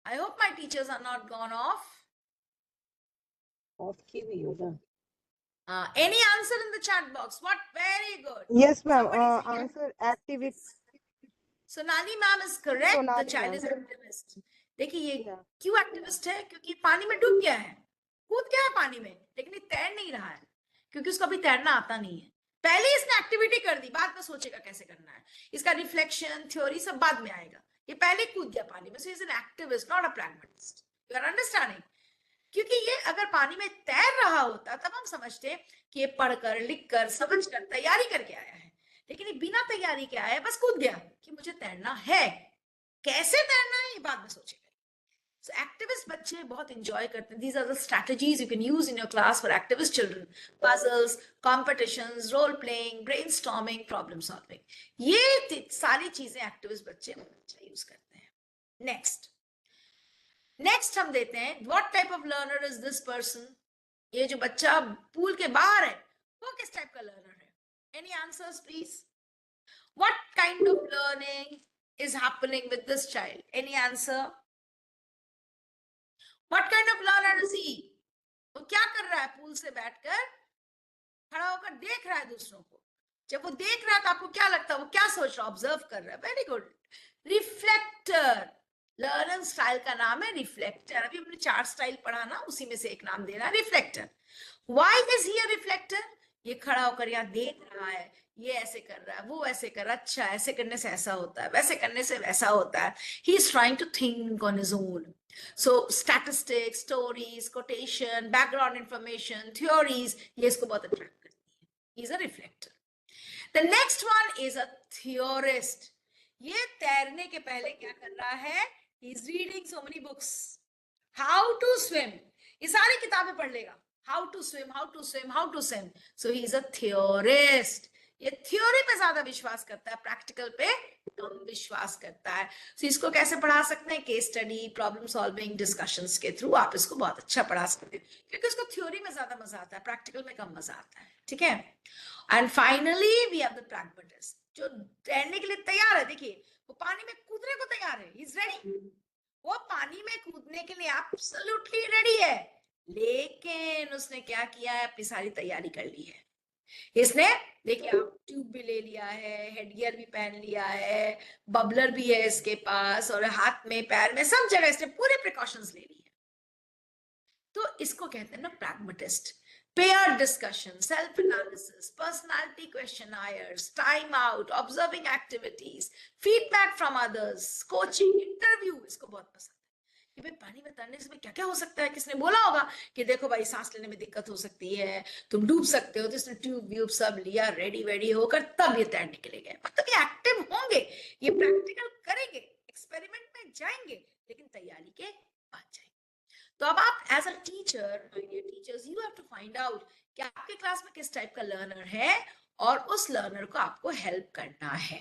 I hope my teachers are not gone off. Off की भी होगा। Any answer in the chat box? What? Very good. Yes, ma'am. Somebody say yes. Answer activist. Sonali ma'am is correct. The Sonali child ma'am. is an activist. देखिए ये Yeah. क्यों activist है? क्योंकि पानी में डूब गया है, कूद गया है पानी में, लेकिन ये तैर नहीं रहा है क्योंकि उसको अभी तैरना आता नहीं है। पहले इसने एक्टिविटी कर दी, बाद में सोचेगा कैसे करना है। इसका रिफ्लेक्शन, थ्योरी सब बाद में आएगा। ये पहले कूद गया पानी में, so is an activist, not a pragmatist. You are understanding? क्योंकि ये अगर पानी में तैर रहा होता तब हम समझते कि ये पढ़कर, लिखकर, समझकर, तैयारी करके आया है, लेकिन ये बिना तैयारी के आया है, बस कूद गया कि मुझे तैरना है। कैसे तैरना है ये बाद में सोचेगा। So activist बच्चे बहुत enjoy करते हैं। These are the strategies you can use in your class for activist children. Puzzles, competitions, role playing, brainstorming, problem solving. ये सारी चीजें activist बच्चे अच्छा use करते हैं। Next हम देते हैं, what type of learner is this person? ये जो बच्चा पूल के बाहर है, वो किस टाइप का learner है? Any answers please? What kind of learning is happening with this child? Any answer? What kind of learner is he? वो क्या कर रहा है? पूल से बैठकर खड़ा होकर देख रहा है दूसरों को। जब वो देख रहा है तो आपको क्या लगता है? वो क्या सोच रहा है? ऑब्जर्व कर रहा है। Very good. Reflector, learning style का नाम है रिफ्लेक्टर। अभी हमने 4 स्टाइल पढ़ा ना, उसी में से एक नाम देना, reflector. Why is he a reflector? ये खड़ा होकर यहाँ देख रहा है, ये ऐसे कर रहा है, वो ऐसे कर रहा है, अच्छा ऐसे करने से ऐसा होता है, वैसे करने से वैसा होता है। He is trying to think on his own. So statistics, stories, quotation, background information, theories, ये इसको बहुत attract करती है. He's a reflector. The next one is a theorist. ये तैरने के पहले क्या कर रहा है? He's reading so many books. How to swim. ये सारी किताबें पढ़ लेगा. How to swim, how to swim, how to swim. So he's a theorist. ये थ्योरी पे ज्यादा विश्वास करता है, प्रैक्टिकल पे कम विश्वास करता है। तो इसको कैसे पढ़ा सकते हैं? Case study, problem solving, discussions के थ्रू आप इसको बहुत अच्छा पढ़ा सकते हैं, क्योंकि उसको थ्योरी में ज्यादा मजा आता है, प्रैक्टिकल में कम मजा आता है। ठीक है। And finally we have the pragmatist, जो तैरने के लिए तैयार है। देखिए वो पानी में कूदने को तैयार है, इज रेडी। वो पानी में कूदने के लिए एब्सोल्युटली रेडी है, लेकिन उसने क्या किया है? अपनी सारी तैयारी कर ली है। इसने देखिए आप ट्यूब भी ले लिया है, हेडगियर भी पहन लिया है, बबलर भी है इसके पास, और हाथ में, पैर में, सब जगह इसने पूरे प्रिकॉशंस ले ली है। तो इसको कहते हैं ना pragmatist. Pair discussion, self analysis, personality questionnaires, time out, observing activities, feedback from others, coaching, interview, इसको बहुत पसंद है कि भाई पानी में तैरने से क्या क्या हो सकता है। किसने बोला होगा कि देखो भाई सांस लेने में दिक्कत हो सकती है, तुम डूब सकते हो। तो इसने ट्यूब व्यूब सब लिया, रेडी वेडी होकर तब ये तैरने के लिए गए। मतलब ये एक्टिव होंगे, ये प्रैक्टिकल करेंगे, एक्सपेरिमेंट में जाएंगे, लेकिन तैयारी के बाद जाएंगे। तो अब आप as a teacher, my dear teachers, you have to find out कि आपके क्लास में किस टाइप का लर्नर है और उस लर्नर को आपको हेल्प करना है।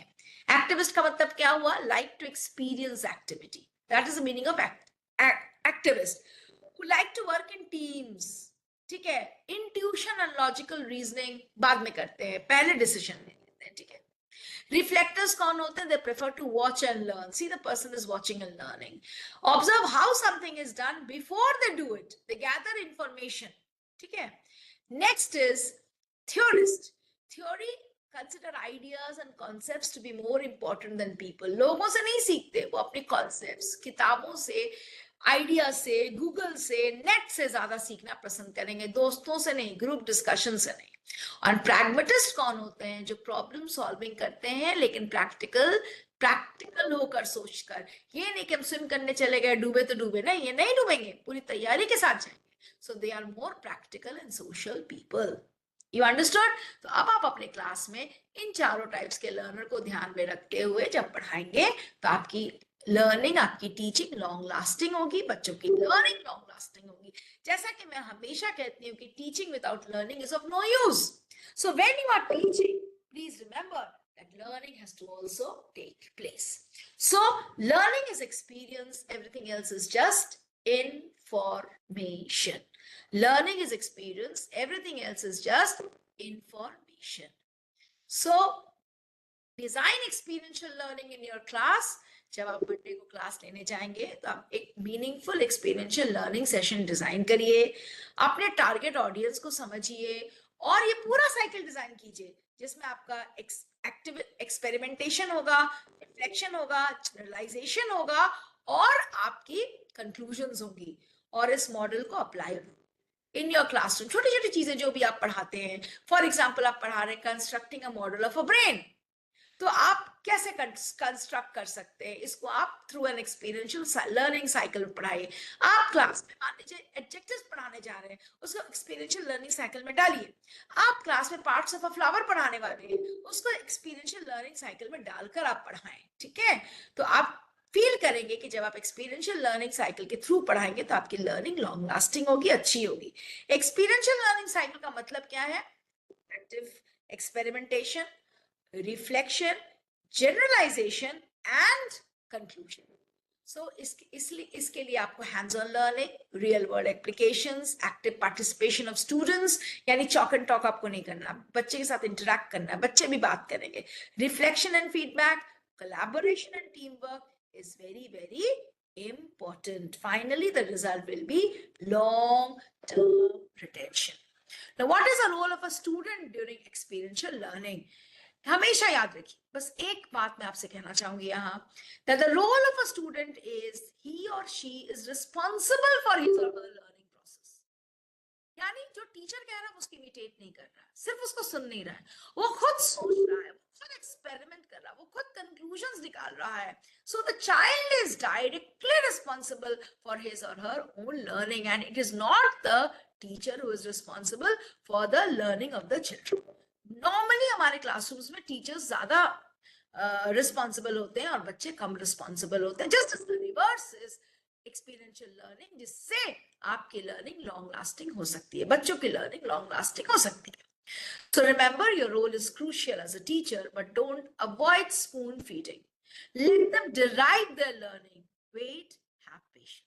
एक्टिविस्ट का मतलब क्या हुआ? Like to experience activity, that is the meaning of activist who like to work in teams. ठीक है। इंट्यूशन एंड लॉजिकल रीजनिंग बाद में करते हैं, पहले डिसीजन ले लेते हैं। ठीक है। Reflectors कौन होते हैं? They prefer to watch and learn. See, the person is watching and learning. Observe how something is done before they do it. They gather information. ठीक है? Next is theorist. Theory consider ideas and concepts to be more important than people. लोगों से नहीं सीखते, वो अपने concepts किताबों से, आइडिया से, गूगल से, नेट से ज्यादा सीखना पसंद करेंगे, दोस्तों से नहीं, ग्रुप डिस्कशन से नहीं. और प्रैग्मेटिस्ट कौन होते हैं? जो प्रॉब्लम सॉल्विंग करते हैं लेकिन प्रैक्टिकल होकर सोचकर. ये नहीं कि हम स्विम करने चले गए, डूबे तो डूबे, नहीं, ये नहीं डूबेंगे, पूरी तैयारी के साथ जाएंगे. So they are more practical and social people. You understood? तो अब आप अपने क्लास में इन चारों टाइप्स के लर्नर को ध्यान में रखते हुए जब पढ़ाएंगे तो आपकी लर्निंग, आपकी टीचिंग लॉन्ग लास्टिंग होगी, बच्चों की लर्निंग लॉन्ग लास्टिंग होगी. जैसा कि मैं हमेशा कहती हूँ कि teaching without learning is of no use. So when you are teaching, please remember that learning has to also take place. So learning is experience, everything else is just information. Learning is experience, everything else is just information. So design experiential learning in your class. जब आप Monday को class लेने जाएंगे तो आप एक meaningful experiential learning session design करिए, अपने टारगेट ऑडियंस को समझिए और ये पूरा साइकिल डिजाइन कीजिए जिसमें आपका एक्टिव एक्सपेरिमेंटेशन होगा, रिफ्लेक्शन होगा, जनरलाइजेशन होगा और आपकी कंक्लूजन्स होंगी और इस मॉडल को अप्लाई इन योर क्लासरूम. छोटी छोटी चीजें जो भी आप पढ़ाते हैं, फॉर एग्जाम्पल आप पढ़ा रहे हैं constructing a model of a brain, तो आप कैसे कंस्ट्रक्ट कर सकते हैं इसको? आप through an experiential learning cycle पढ़ाइए. आप क्लास में मान लीजिए एडजेक्टिव्स पढ़ाने जा रहे हैं, उसको एक्सपीरियंशियल लर्निंग साइकिल में डालिए. आप क्लास में पार्ट्स ऑफ अ फ्लावर पढ़ाने वाले हैं, उसको एक्सपीरियंशियल लर्निंग साइकिल में डालकर आप पढ़ाएं. ठीक है? तो आप फील करेंगे कि जब आप एक्सपीरियंशियल लर्निंग साइकिल के थ्रू पढ़ाएंगे तो आपकी लर्निंग लॉन्ग लास्टिंग होगी, अच्छी होगी. एक्सपीरियंशियल लर्निंग साइकिल का मतलब क्या है? Active experimentation, reflection, generalization and conclusion. So इसके लिए आपको hands on learning, real world applications, active participation of students, यानी chalk and talk आपको नहीं करना, बच्चे के साथ interact करना, बच्चे भी बात करेंगे. Reflection and feedback, collaboration and teamwork is very, very important. Finally, the result will be long term retention. Now, what is the role of a student during experiential learning? हमेशा याद रखिए, बस एक बात मैं आपसे कहना चाहूंगी यहाँ, that the role of a student is he or she is responsible for his or her learning process. यानी जो टीचर कह रहा है उसकी इमिटेट नहीं कर रहा है, सिर्फ उसको सुन नहीं रहा है, वो खुद सोच रहा है, वो खुद एक्सपेरिमेंट कर रहा है, वो खुद कंक्लूजन्स निकाल रहा है. So the child is directly responsible for his or her own learning and it is not the teacher who is responsible for the learning of the children. Normally हमारे क्लासरूम्स में टीचर्स ज्यादा responsible होते हैं और बच्चे कम responsible होते हैं. Just the reverse is experiential learning, जिससे आपकी लर्निंग लॉन्ग लास्टिंग हो सकती है, बच्चों की लर्निंग लॉन्ग लास्टिंग हो सकती है. So remember, your role is crucial as a teacher, but don't avoid spoon feeding. Let them derive their learning. Wait, have patience.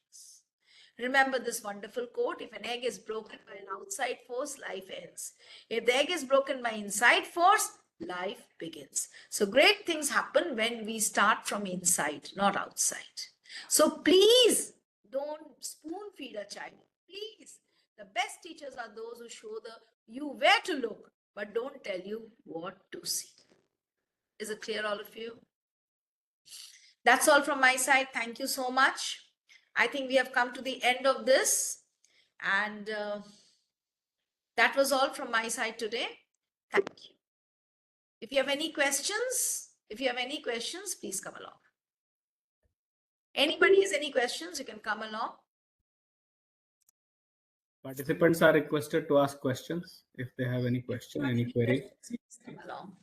Remember this wonderful quote: if an egg is broken by an outside force, life ends. If the egg is broken by inside force, life begins. So great things happen when we start from inside, not outside. So please don't spoon feed a child. Please. The best teachers are those who show you where to look, but don't tell you what to see. Is it clear, all of you? That's all from my side. Thank you so much. I think we have come to the end of this, and that was all from my side today. Thank you. If you have any questions, please come along. Anybody has any questions, you can come along. Participants are requested to ask questions if they have any question, any query. Please come along.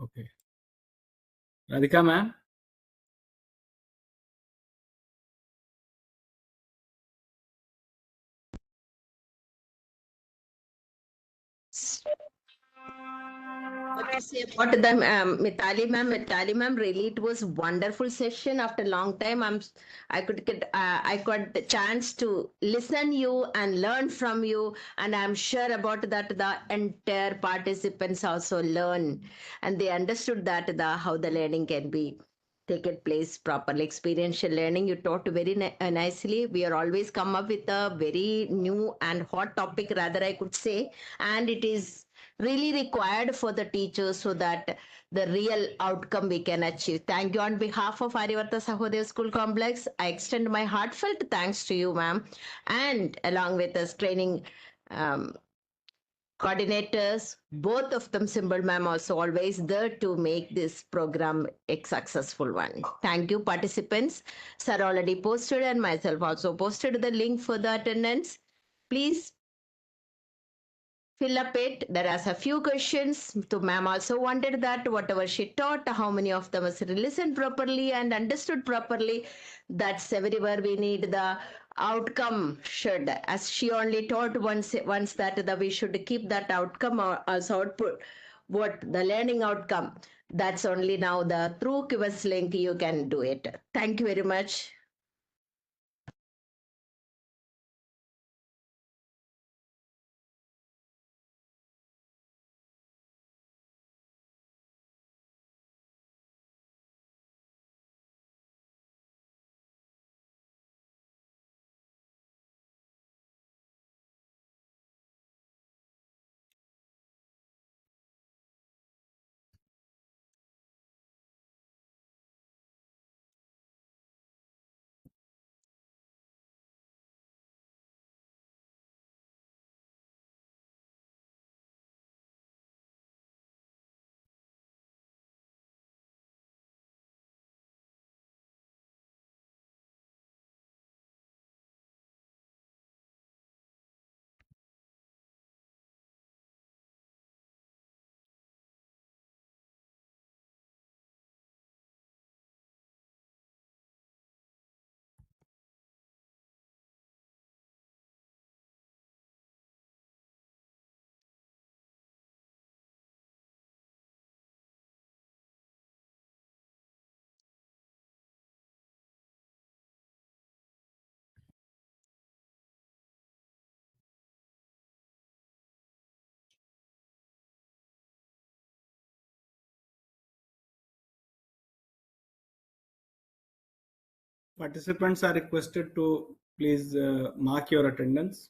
Okay. Radhika ma'am. What to say about the Mitali ma'am? Mitali ma'am, really, it was wonderful session. After a long time, I got the chance to listen you and learn from you, and I'm sure about that the entire participants also learn, and they understood that the how the learning can be taken place properly. Experiential learning you taught very nicely. We are always come up with a very new and hot topic, rather I could say, and it is really required for the teachers so that the real outcome we can achieve. Thank you on behalf of Aryavarta Sahodaya School Complex. I extend my heartfelt thanks to you, ma'am, and along with us training um, coordinators, both of them, Symbol ma'am, also always there to make this program a successful one. Thank you, participants. Sir already posted and myself also posted the link for the attendance. Please fill up it. There are a few questions. To ma'am also wanted that whatever she taught, how many of them was listened properly and understood properly. That's everywhere we need the outcome should, as she only taught once that we should keep that outcome or as output, what the learning outcome. That's only now the through Kivas link you can do it. Thank you very much. Participants are requested to please mark your attendance.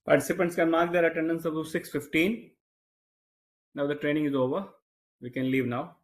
Participants can mark their attendance up to 6:15. Now the training is over. We can leave now.